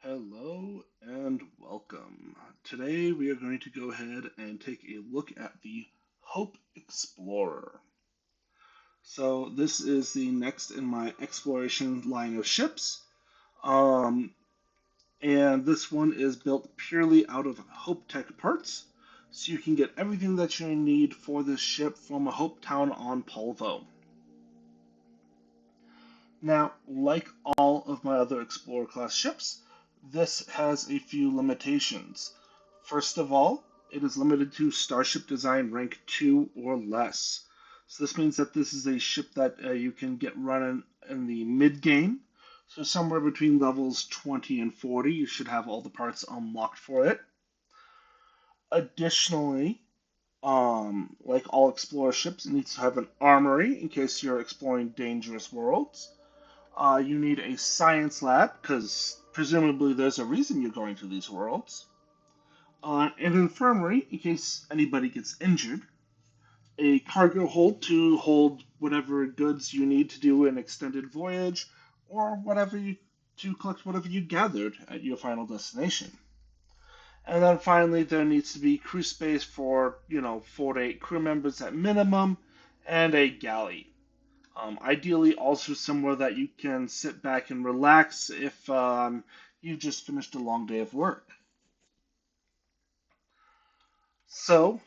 Hello and welcome. Today we are going to go ahead and take a look at the Hope Explorer. So this is the next in my exploration line of ships. Um, and this one is built purely out of Hope Tech parts. So you can get everything that you need for this ship from a Hope Town on Polvo. Now, like all of my other Explorer class ships, this has a few limitations. First of all, it is limited to Starship Design rank 2 or less. So this means that this is a ship that you can get running in the mid-game. So somewhere between levels 20 and 40, you should have all the parts unlocked for it. Additionally, like all Explorer ships, it needs to have an armory in case you're exploring dangerous worlds. You need a science lab, because presumably there's a reason you're going to these worlds. An infirmary, in case anybody gets injured. A cargo hold to hold whatever goods you need to do an extended voyage, or to collect whatever you gathered at your final destination. And then finally, there needs to be crew space for, 4 to 8 crew members at minimum, and a galley. Ideally, also somewhere that you can sit back and relax if you just finished a long day of work. So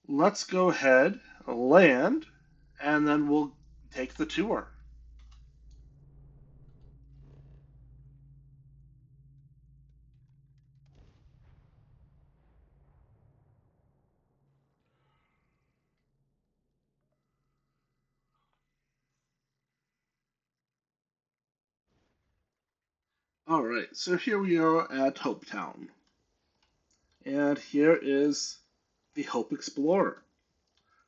let's go ahead, land, and then we'll take the tour. All right, so here we are at Hope Town, and here is the Hope Explorer.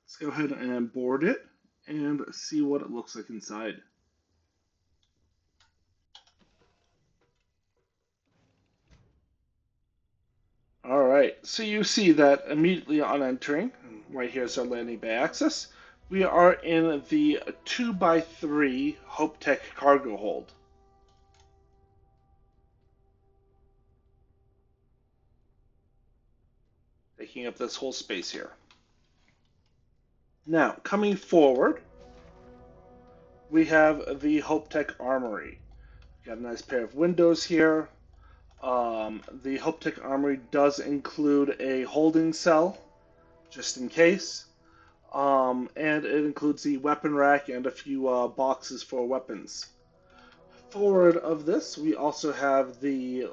Let's go ahead and board it and see what it looks like inside. All right, so you see that immediately on entering, right here is our landing bay access, we are in the 2x3 Hope Tech cargo hold. Taking up this whole space here. Now, coming forward, we have the Hope Tech armory. Got a nice pair of windows here. The Hope Tech armory does include a holding cell, just in case. And it includes the weapon rack and a few boxes for weapons. Forward of this, we also have the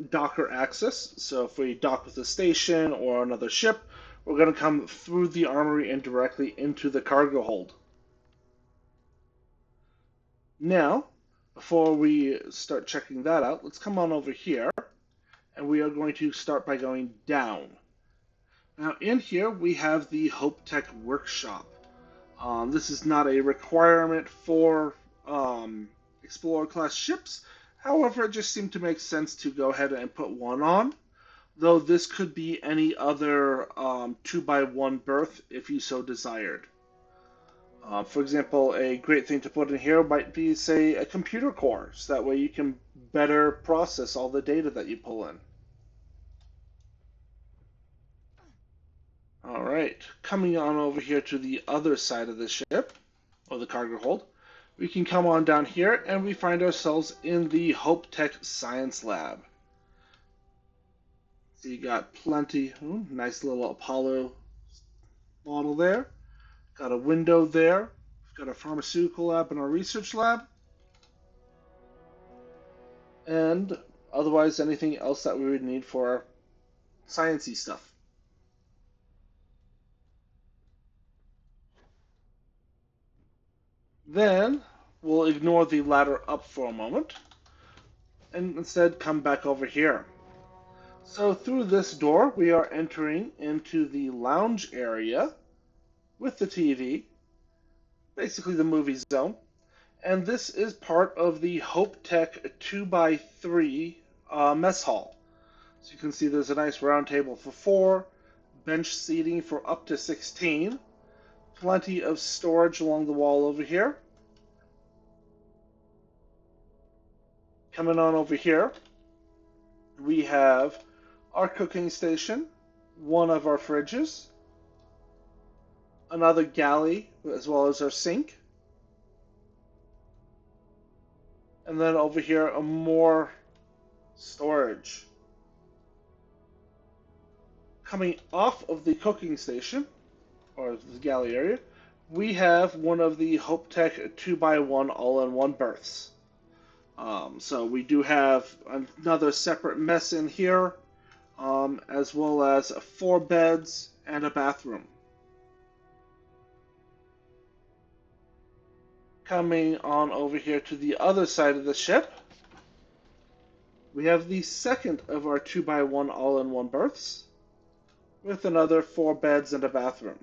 docker access. So if we dock with a station or another ship, we're going to come through the armory and directly into the cargo hold. Now, before we start checking that out, let's come on over here, and we are going to start by going down. Now, in here, we have the Hope Tech Workshop. This is not a requirement for Explorer class ships. However, it just seemed to make sense to go ahead and put one on, though this could be any other 2x1 berth if you so desired. For example, a great thing to put in here might be, say, a computer core, so that way you can better process all the data that you pull in. All right, coming on over here to the other side of the ship, or the cargo hold, we can come on down here and we find ourselves in the Hope Tech Science Lab. So you got plenty, nice little Apollo model there. Got a window there. We've got a pharmaceutical lab and a research lab. And otherwise anything else that we would need for our sciencey stuff. Then we'll ignore the ladder up for a moment and instead come back over here. So through this door, we are entering into the lounge area with the TV, basically the movie zone. And this is part of the Hope Tech 2x3 mess hall. So you can see there's a nice round table for 4, bench seating for up to 16, plenty of storage along the wall over here. Coming on over here, We have our cooking station, one of our fridges, another galley, as well as our sink, and then over here, a more storage. Coming off of the cooking station, or the galley area, we have one of the Hope Tech 2x1 all-in-one berths. So we do have another separate mess in here, as well as 4 beds and a bathroom. Coming on over here to the other side of the ship, we have the second of our 2x1 all-in-one berths, with another 4 beds and a bathroom.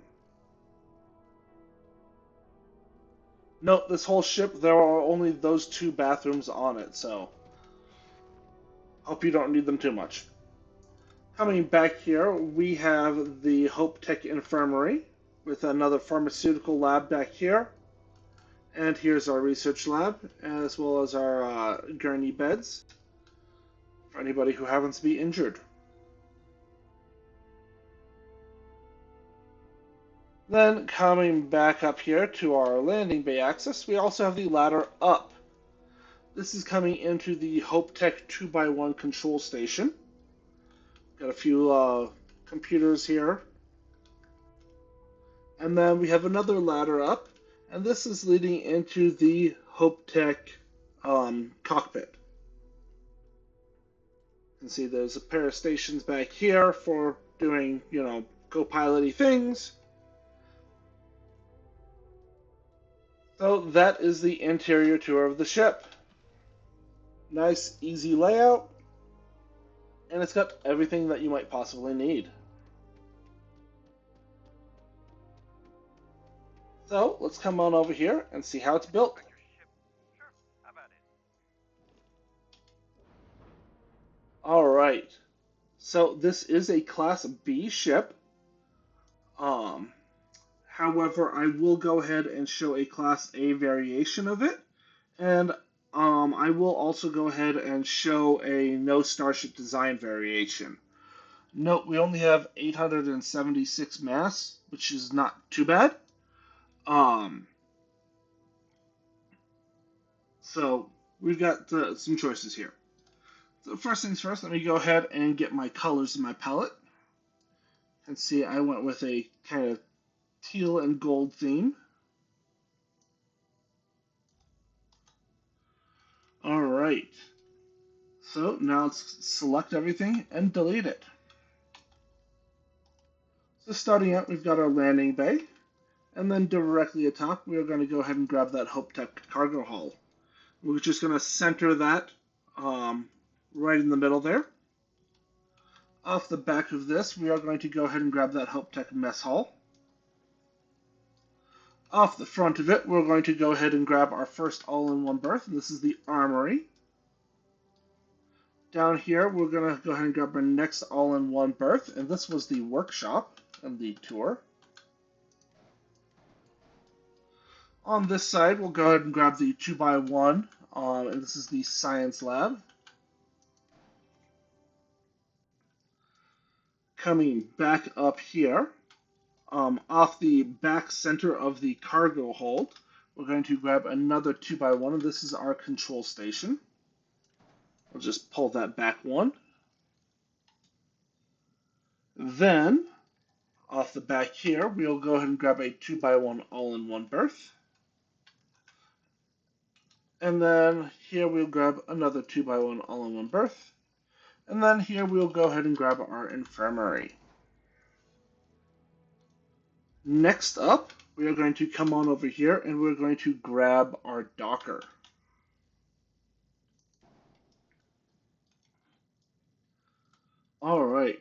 Note, this whole ship, there are only those 2 bathrooms on it, so hope you don't need them too much. Coming back here, we have the Hope Tech Infirmary, with another pharmaceutical lab back here. And here's our research lab, as well as our gurney beds, for anybody who happens to be injured. Then coming back up here to our landing bay access, we also have the ladder up. This is coming into the Hope Tech 2x1 control station. Got a few computers here. And then we have another ladder up, and this is leading into the Hope Tech cockpit. You can see there's a pair of stations back here for doing, co-piloty things. So that is the interior tour of the ship. Nice, easy layout, and it's got everything that you might possibly need. So let's come on over here and see how it's built. Alright, so this is a Class B ship. However, I will go ahead and show a Class A variation of it, and I will also go ahead and show a no Starship design variation. Note, we only have 876 mass, which is not too bad. So we've got some choices here. So first things first, let me go ahead and get my colors in my palette. And see, I went with a kind of teal and gold theme. All right. So now let's select everything and delete it. So starting out, we've got our landing bay. And then directly atop, we are going to go ahead and grab that Hope Tech cargo hull. We're just going to center that right in the middle there. Off the back of this, we are going to go ahead and grab that Hope Tech mess hall. Off the front of it, we're going to go ahead and grab our first all-in-one berth, and this is the armory. Down here, we're going to go ahead and grab our next all-in-one berth, and this was the workshop and the tour. On this side, we'll go ahead and grab the 2x1, and this is the science lab. Coming back up here, off the back center of the cargo hold, we're going to grab another 2x1, and this is our control station. I'll just pull that back one. Then, off the back here, we'll go ahead and grab a 2x1 all-in-one berth. And then here we'll grab another 2x1 all-in-one berth. And then here we'll go ahead and grab our infirmary. Next up, we are going to come on over here and we're going to grab our docker. All right.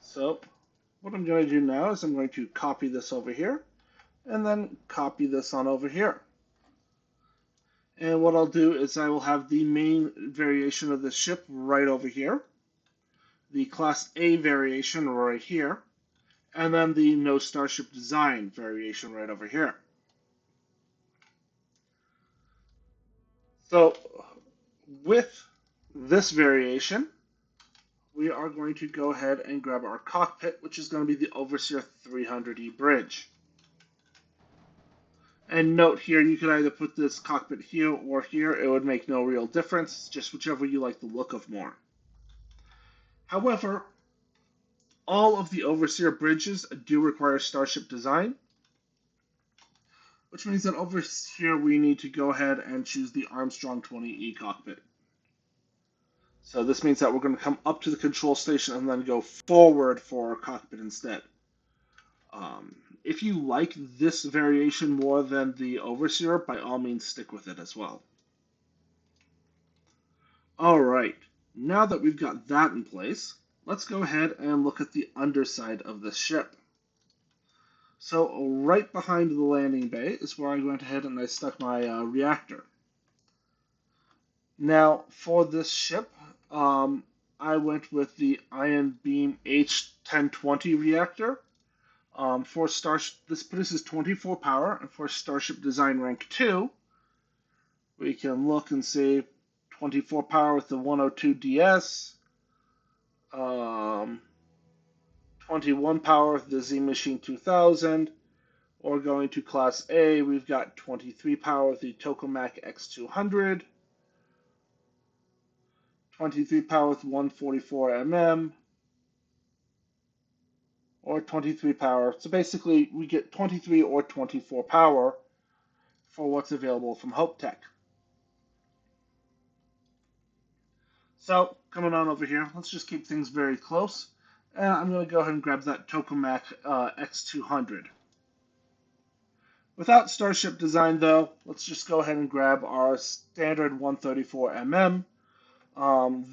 So what I'm going to do now is I'm going to copy this over here and then copy this on over here. And what I'll do is I will have the main variation of the ship right over here, the Class A variation right here, and then the no Starship design variation right over here. So with this variation, we are going to go ahead and grab our cockpit, which is going to be the Overseer 300E bridge. And note here, you can either put this cockpit here or here. It would make no real difference, just whichever you like the look of more. However, all of the Overseer bridges do require Starship design, which means that over here we need to go ahead and choose the Armstrong 20E cockpit. So this means that we're going to come up to the control station and then go forward for our cockpit instead. If you like this variation more than the Overseer, by all means stick with it as well. Alright, now that we've got that in place, let's go ahead and look at the underside of this ship. So right behind the landing bay is where I went ahead and I stuck my reactor. Now for this ship, I went with the Ion Beam H1020 reactor. This produces 24 power, and for Starship Design Rank 2, we can look and see 24 power with the 102 DS, 21 power with the Z Machine 2000, or going to Class A, we've got 23 power with the Tokamak X200, 23 power with 144 mm, or 23 power. So basically, we get 23 or 24 power for what's available from Hope Tech. So, coming on over here, let's just keep things very close. And I'm going to go ahead and grab that Tokamak X200. Without Starship design, though, let's just go ahead and grab our standard 134 mm.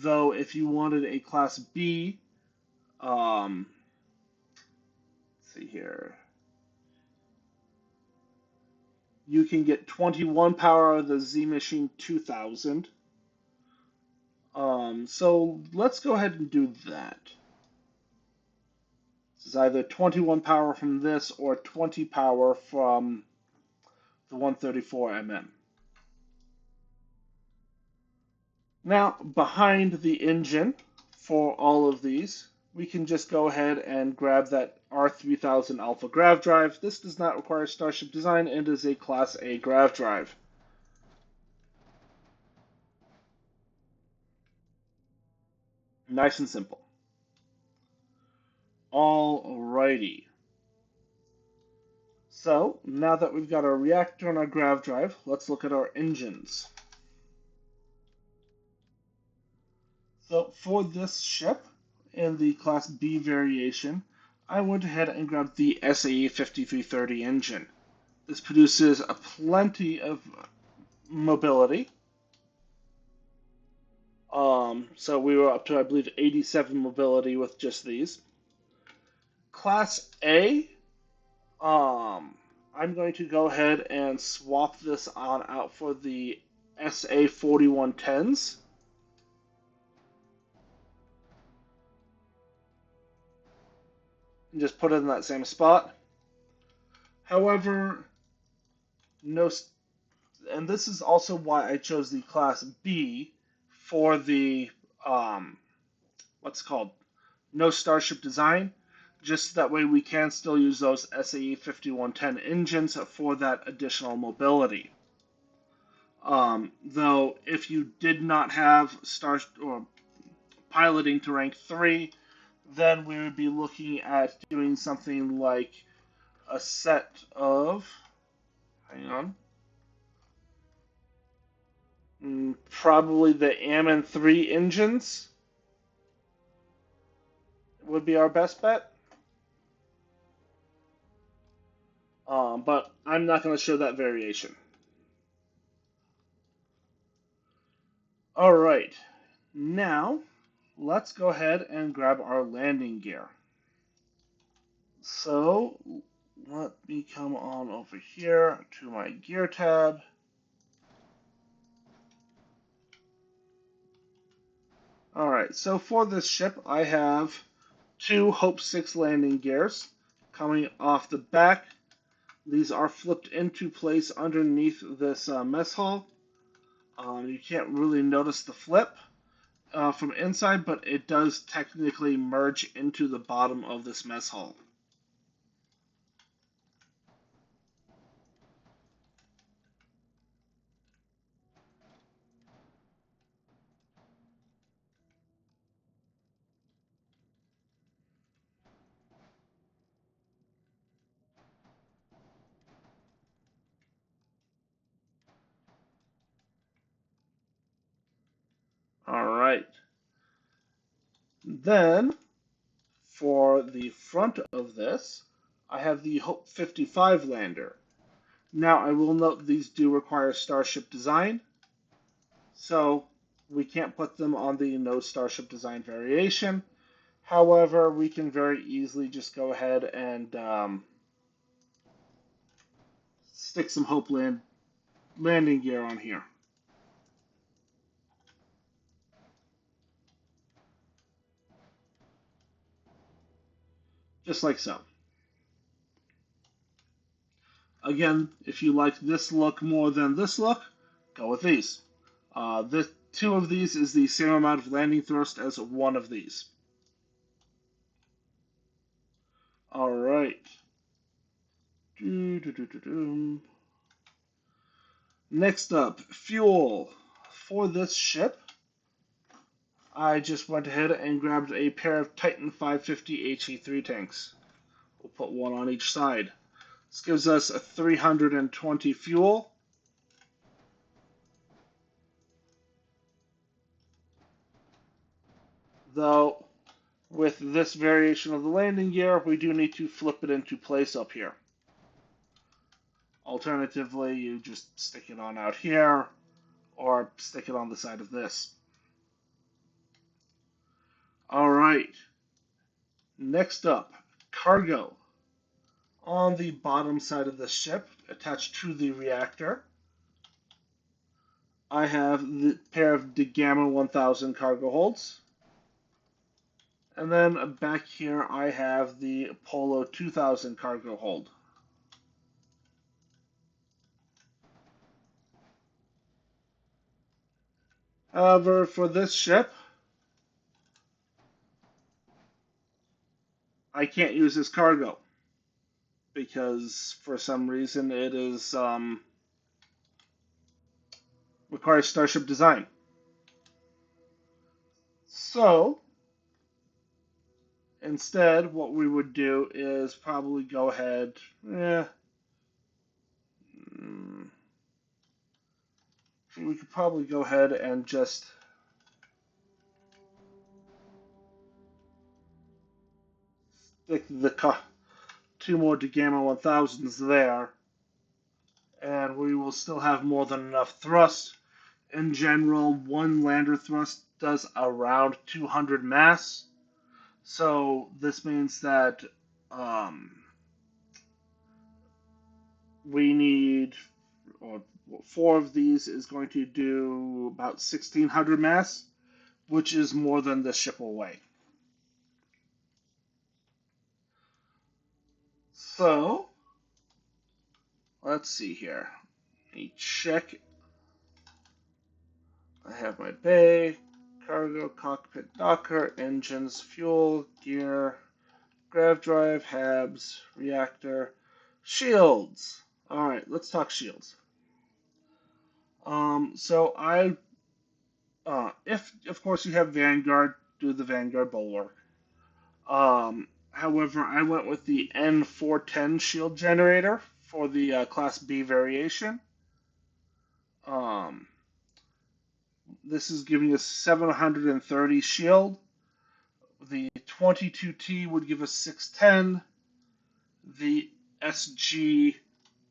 Though, if you wanted a Class B, let's see here, you can get 21 power of the Z Machine 2000. So let's go ahead and do that. This is either 21 power from this or 20 power from the 134 mm. Now, behind the engine for all of these, we can just go ahead and grab that R3000 Alpha grav drive. This does not require Starship design and is a Class A grav drive. Nice and simple. Alrighty. So, now that we've got our reactor and our grav drive, let's look at our engines. So, for this ship, in the Class B variation, I went ahead and grabbed the SAE 5330 engine. This produces a plenty of mobility. So we were up to, I believe, 87 mobility with just these. Class A, I'm going to go ahead and swap this on out for the SA 4110s. And just put it in that same spot. However, and this is also why I chose the Class B for the what's it called, no Starship design, just that way we can still use those SAE 5110 engines for that additional mobility. Though if you did not have piloting to rank 3, then we would be looking at doing something like a set of, hang on, probably the Ammon 3 engines would be our best bet. But I'm not going to show that variation. Alright, now let's go ahead and grab our landing gear. So let me come on over here to my gear tab. Alright, so for this ship I have 2 Hope 6 landing gears coming off the back. These are flipped into place underneath this mess hall. You can't really notice the flip, from inside, but it does technically merge into the bottom of this mess hall. All right. Then, for the front of this, I have the Hope 55 lander. Now, I will note these do require Starship design, so we can't put them on the no Starship design variation. However, we can very easily just go ahead and stick some Hope landing gear on here, just like so. Again, if you like this look more than this look, go with these. Two of these is the same amount of landing thrust as one of these. All right. Next up, fuel. For this ship, I just went ahead and grabbed a pair of Titan 550 HE3 tanks. We'll put one on each side. This gives us a 320 fuel. Though, with this variation of the landing gear, we do need to flip it into place up here. Alternatively, you just stick it on out here, or stick it on the side of this. All right. Next up, cargo. On the bottom side of the ship, attached to the reactor, I have the pair of the Gamma 1000 cargo holds. And then back here, I have the Polo 2000 cargo hold. However, for this ship, I can't use this cargo because for some reason it is requires Starship design. So instead, what we would do is probably go ahead. We could probably go ahead and just stick the two more Gamma 1000s there, and we will still have more than enough thrust. In general, one lander thrust does around 200 mass, so this means that we need, or four of these is going to do about 1600 mass, which is more than the ship will weigh. So, let's see here. Let me check. I have my bay, cargo, cockpit, docker, engines, fuel, gear, grav drive, habs, reactor, shields. All right, let's talk shields. So if of course you have Vanguard, do the Vanguard bulwark. However, I went with the N410 shield generator for the Class B variation. Um, this is giving us 730 shield. The 22T would give us 610. The SG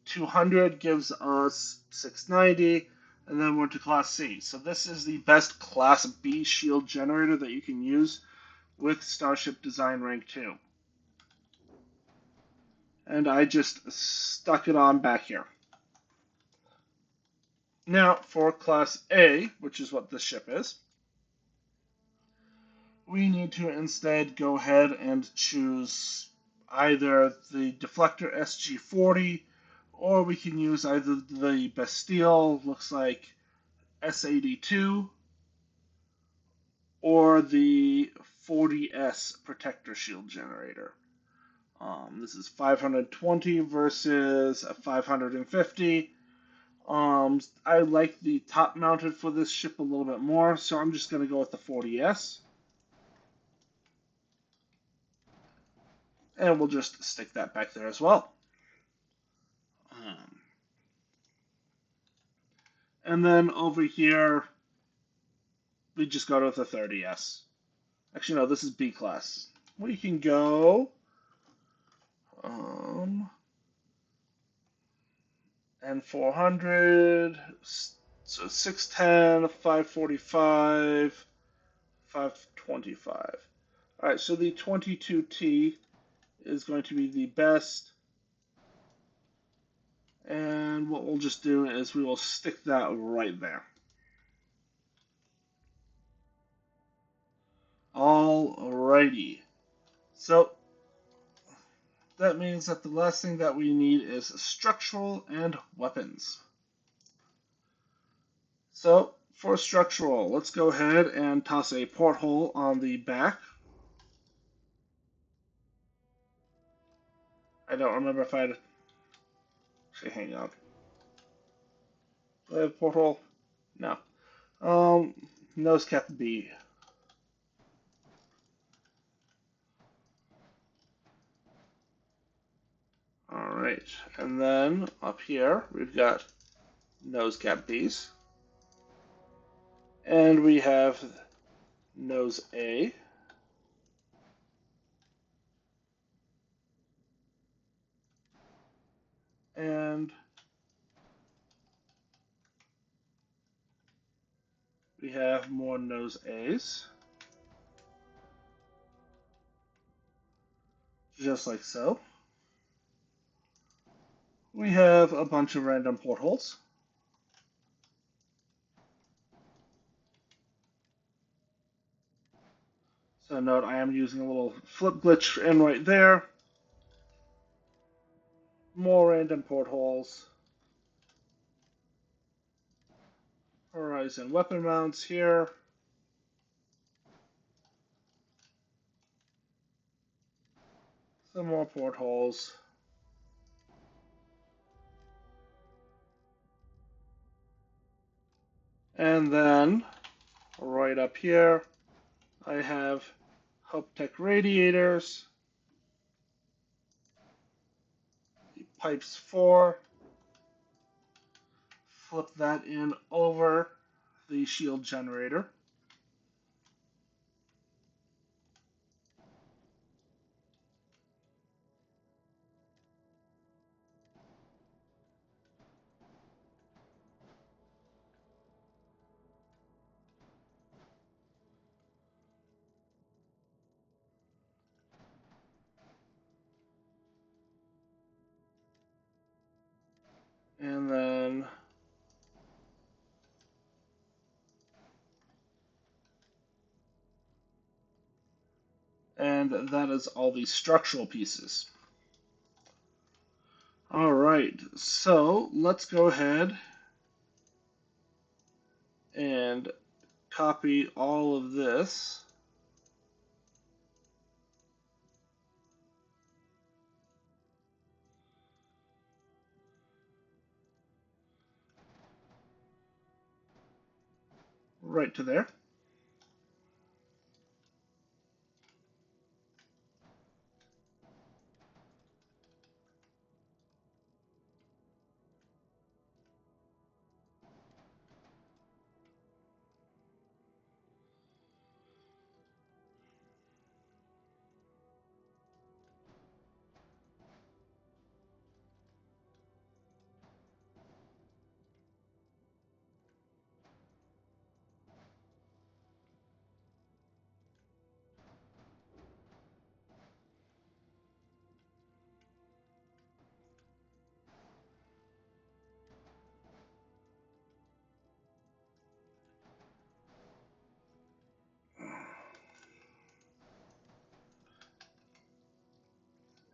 200 gives us 690, and then we're to Class C. So this is the best Class B shield generator that you can use with Starship Design Rank 2. And I just stuck it on back here. Now, for Class A, which is what this ship is, we need to instead go ahead and choose either the deflector SG40, or we can use either the Bastille, looks like S82, or the 40S protector shield generator. This is 520 versus 550. I like the top mounted for this ship a little bit more, so I'm just going to go with the 40S. And we'll just stick that back there as well. And then over here, we just go with the 30S. Actually, no, this is B class. We can go and 400, so 610, 545, 525. All right, so the 22T is going to be the best. And what we'll just do is we will stick that right there. Alrighty. So that means that the last thing that we need is structural and weapons. So for structural, let's go ahead and toss a porthole on the back. I don't remember if I had... Actually, hang on. Do I have a porthole? No. Nose cap B. Alright, and then up here we've got nose cap Bs. And we have nose A. And we have more nose A's. Just like so. We have a bunch of random portholes. So note I am using a little flip glitch in right there. More random portholes. Horizon weapon mounts here. Some more portholes. And then right up here I have Hope Tech radiators. The pipes 4. Flip that in over the shield generator. And then that is all the structural pieces. All right, so let's go ahead and copy all of this. Right to there.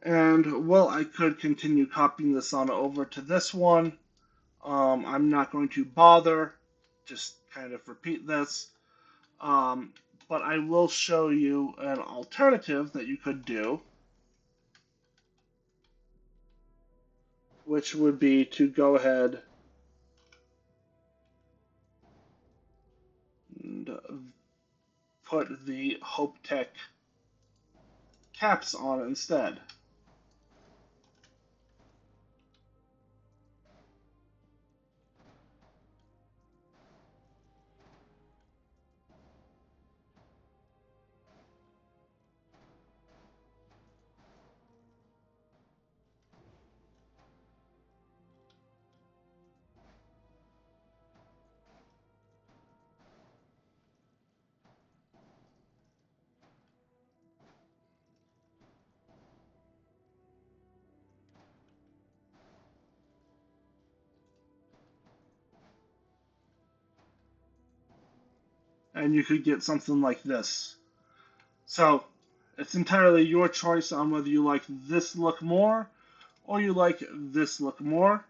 And, well, I could continue copying this on over to this one. I'm not going to bother. Just kind of repeat this. but I will show you an alternative that you could do, which would be to go ahead and put the Hope Tech caps on instead. And you could get something like this. So it's entirely your choice on whether you like this look more or you like this look more.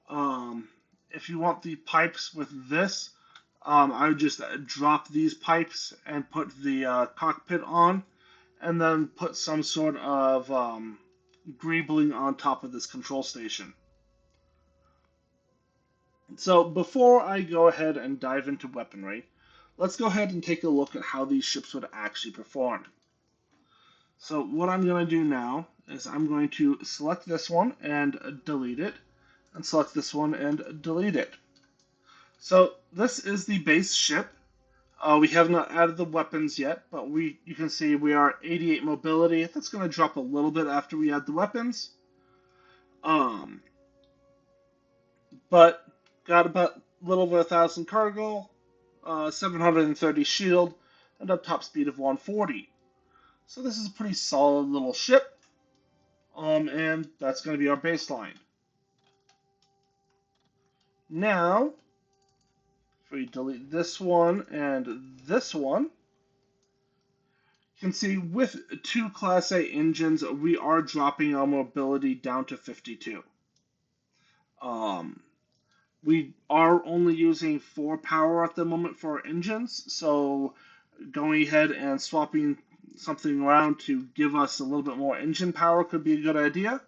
Um, if you want the pipes with this, I would just drop these pipes and put the cockpit on, and then put some sort of greebling on top of this control station. So before I go ahead and dive into weaponry, let's go ahead and take a look at how these ships would actually perform. So what I'm going to do now is I'm going to select this one and delete it, and select this one and delete it. So this is the base ship. We have not added the weapons yet, but you can see we are 88 mobility. That's going to drop a little bit after we add the weapons. Um, but got about a little over 1,000 cargo, 730 shield, and a top speed of 140. So this is a pretty solid little ship, and that's going to be our baseline. Now, if we delete this one and this one, you can see with two Class A engines, we are dropping our mobility down to 52. Um, we are only using 4 power at the moment for our engines, so going ahead and swapping something around to give us a little bit more engine power could be a good idea.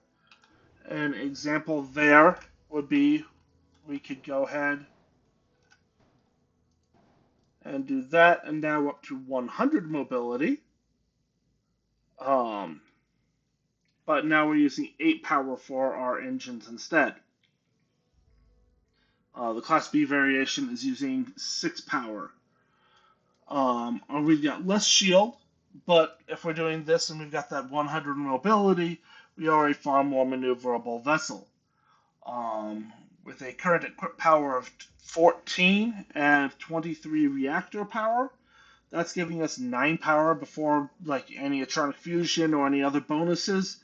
An example there would be we could go ahead and do that, and now up to 100 mobility. Um, but now we're using 8 power for our engines instead. The Class B variation is using 6 power. We've got less shield, but if we're doing this and we've got that 100 mobility, we are a far more maneuverable vessel. With a current equipped power of 14 and 23 reactor power, that's giving us 9 power before like any electronic fusion or any other bonuses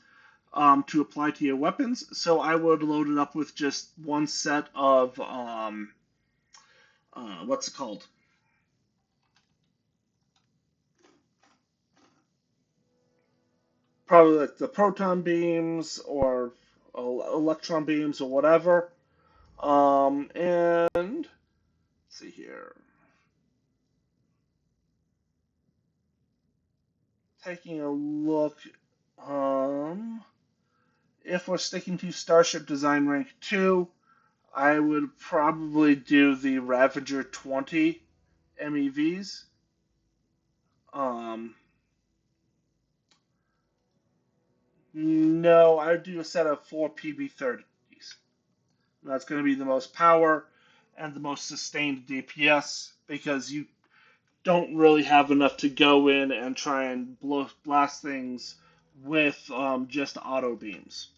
to apply to your weapons. So I would load it up with just one set of what's it called? Probably like the proton beams or electron beams or whatever. And let's see here. Taking a look, if we're sticking to Starship Design Rank 2, I would probably do the Ravager 20 MEVs. Um, no, I would do a set of 4 PB30s. That's going to be the most power and the most sustained DPS because you don't really have enough to go in and try and blast things with just auto beams.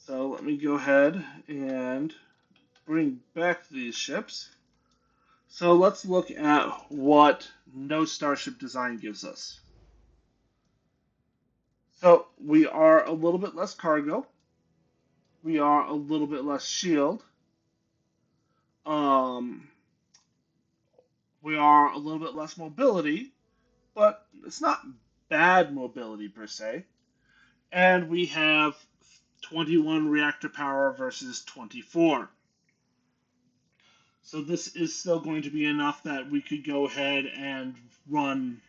So let me go ahead and bring back these ships. So let's look at what no Starship design gives us. So we are a little bit less cargo. We are a little bit less shield. Um, we are a little bit less mobility, but it's not bad mobility per se. And we have 21 reactor power versus 24. So this is still going to be enough that we could go ahead and run.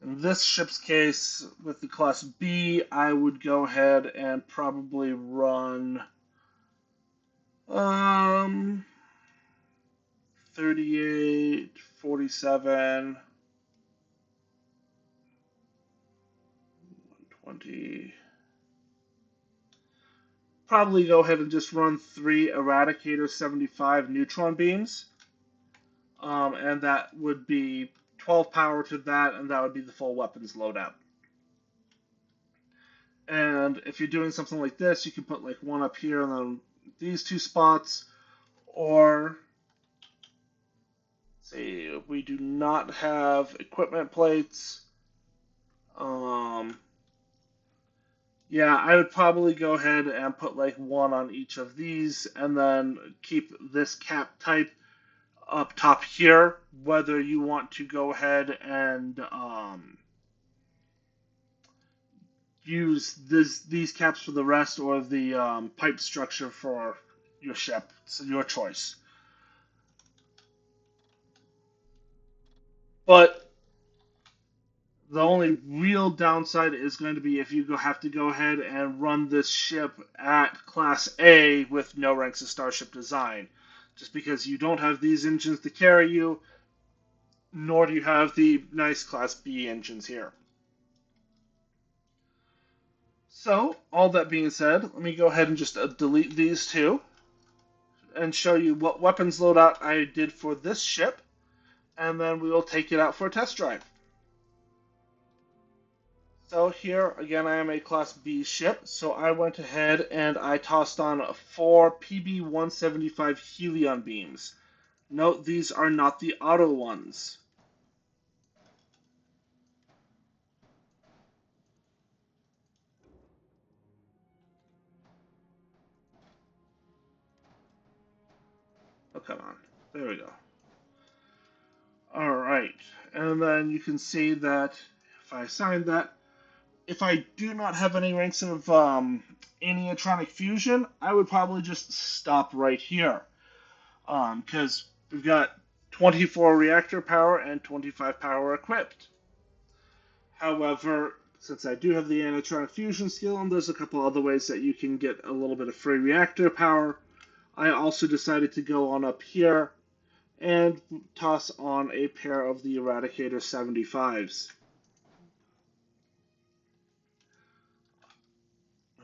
In this ship's case, with the class B, I would go ahead and probably run um 38, 47, 120. Probably go ahead and just run 3 Eradicator 75 neutron beams. And that would be 12 power to that, and that would be the full weapons loadout. And if you're doing something like this, you can put like one up here and then these two spots, or see, we do not have equipment plates. Um, yeah, I would probably go ahead and put like one on each of these, and then keep this cap type up top here. Whether you want to go ahead and use these caps for the rest, or the pipe structure for your ship. It's your choice. But the only real downside is going to be if you have to go ahead and run this ship at Class A with no ranks of Starship design. Just because you don't have these engines to carry you, nor do you have the nice Class B engines here. So, all that being said, let me go ahead and just delete these two and show you what weapons loadout I did for this ship, and then we will take it out for a test drive. So here, again, I am a Class B ship, so I went ahead and I tossed on 4 PB-175 Helion beams. Note, these are not the auto ones. Oh, come on. There we go. Alright, and then you can see that if I assign that, if I do not have any ranks of anionic fusion, I would probably just stop right here. Because we've got 24 reactor power and 25 power equipped. However, since I do have the anionic fusion skill, and there's a couple other ways that you can get a little bit of free reactor power, I also decided to go on up here and toss on a pair of the Eradicator 75s.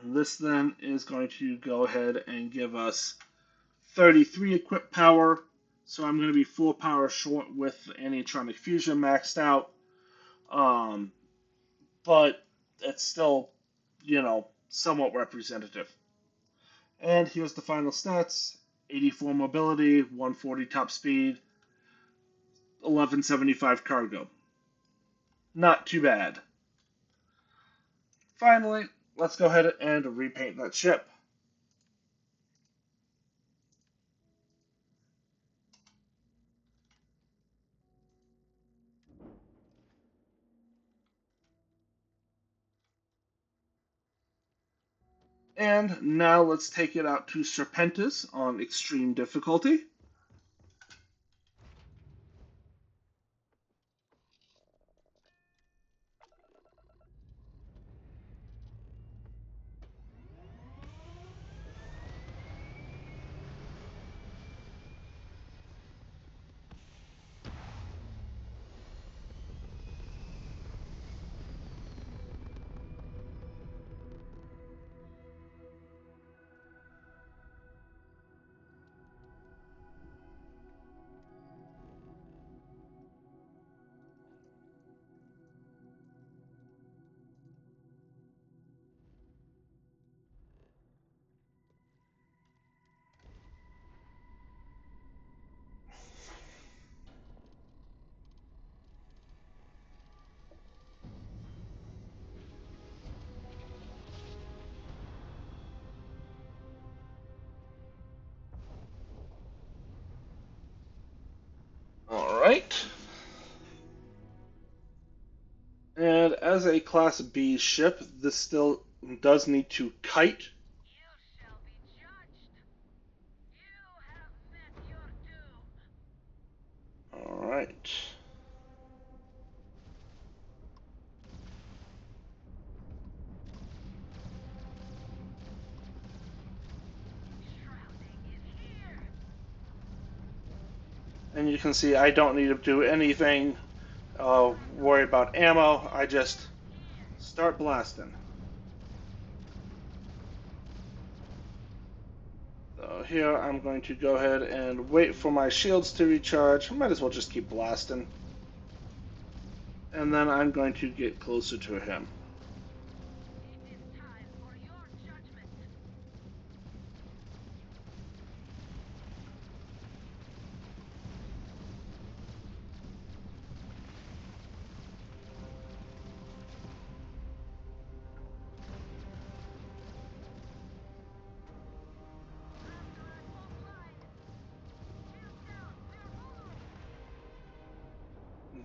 This then is going to go ahead and give us 33 equipped power, so I'm going to be 4 power short with anionic fusion maxed out. But it's still, somewhat representative. And here's the final stats: 84 mobility, 140 top speed, 1175 cargo. Not too bad. Finally, let's go ahead and repaint that ship. And now let's take it out to Serpentis on extreme difficulty. All right. And as a Class B ship, this still does need to kite. Alright. And you can see I don't need to do anything, worry about ammo. I just start blasting. So here I'm going to go ahead and wait for my shields to recharge. Might as well just keep blasting. And then I'm going to get closer to him.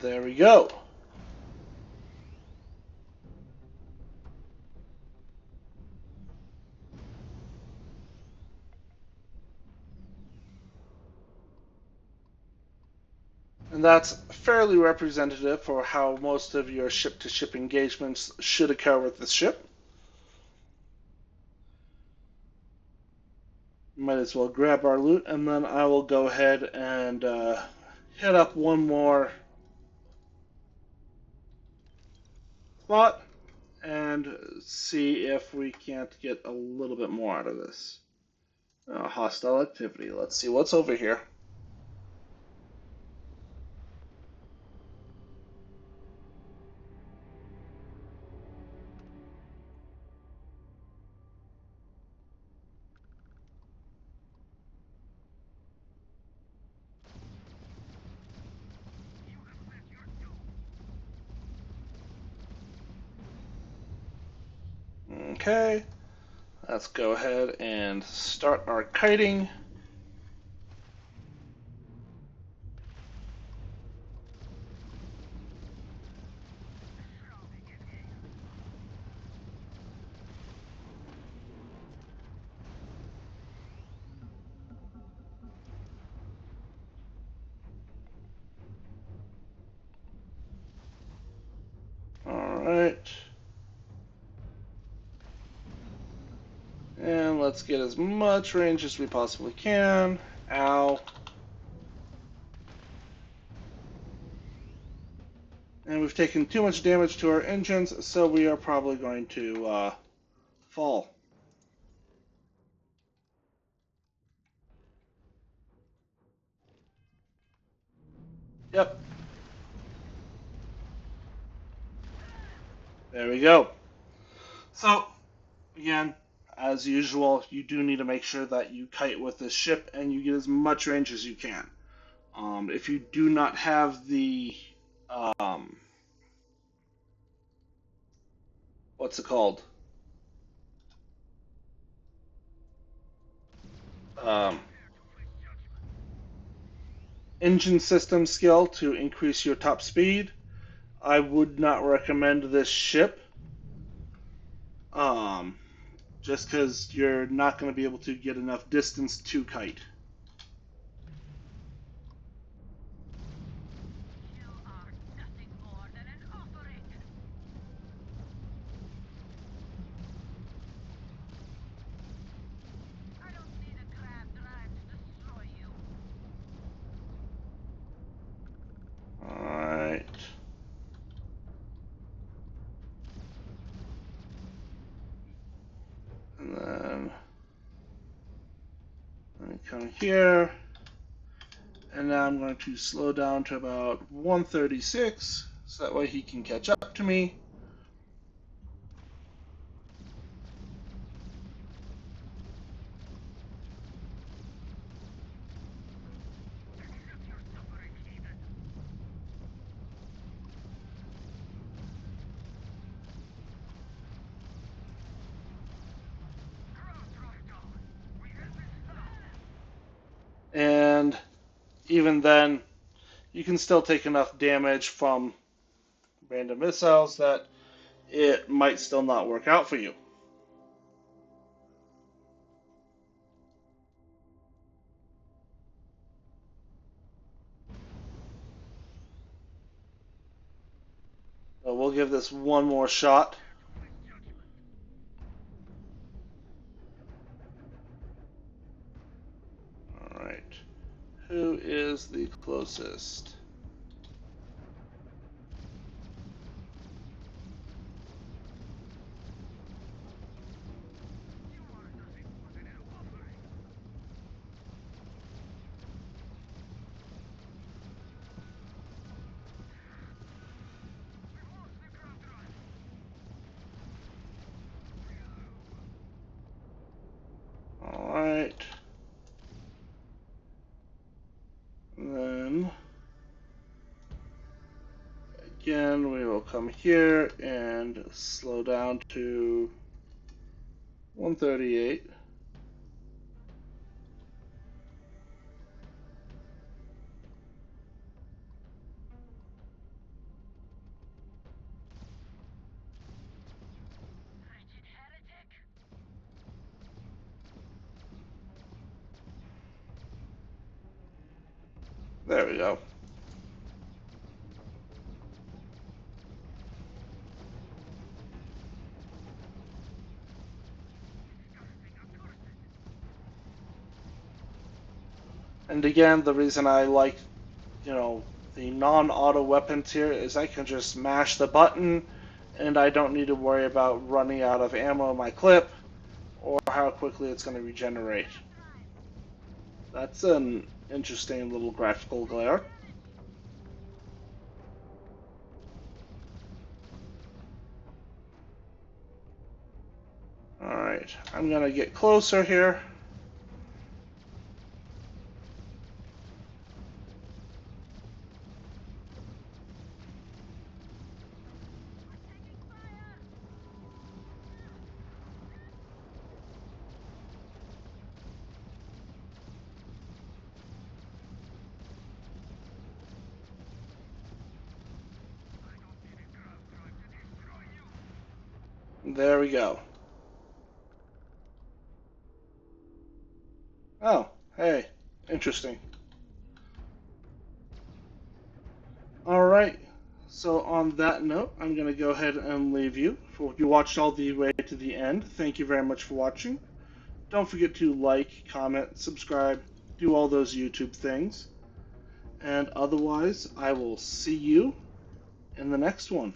There we go. And that's fairly representative for how most of your ship-to-ship engagements should occur with this ship. Might as well grab our loot, and then I will go ahead and hit up one more spot and see if we can't get a little bit more out of this. Hostile activity. Let's see what's over here. Okay, let's go ahead and start our kiting. Alright. And let's get as much range as we possibly can. Ow. And we've taken too much damage to our engines, so we are probably going to fall. Yep. There we go. So, again, as usual, you do need to make sure that you kite with this ship and you get as much range as you can. If you do not have the, what's it called? Um, Engine system skill to increase your top speed, I would not recommend this ship. Um, just because you're not going to be able to get enough distance to kite. Alright. And then let me come here. And now I'm going to slow down to about 136, so that way he can catch up to me. And even then, you can still take enough damage from random missiles that it might still not work out for you. But we'll give this one more shot. Alright. Who is the closest? Alright. Then again we will come here and slow down to 138. There we go. And again, the reason I like, the non-auto weapons here is I can just mash the button and I don't need to worry about running out of ammo in my clip or how quickly it's going to regenerate. That's an interesting little graphical glare. Alright, I'm going to get closer here. There we go. Oh, hey, interesting. Alright, so on that note, I'm going to go ahead and leave you. If you watched all the way to the end, thank you very much for watching. Don't forget to like, comment, subscribe, do all those YouTube things. And otherwise, I will see you in the next one.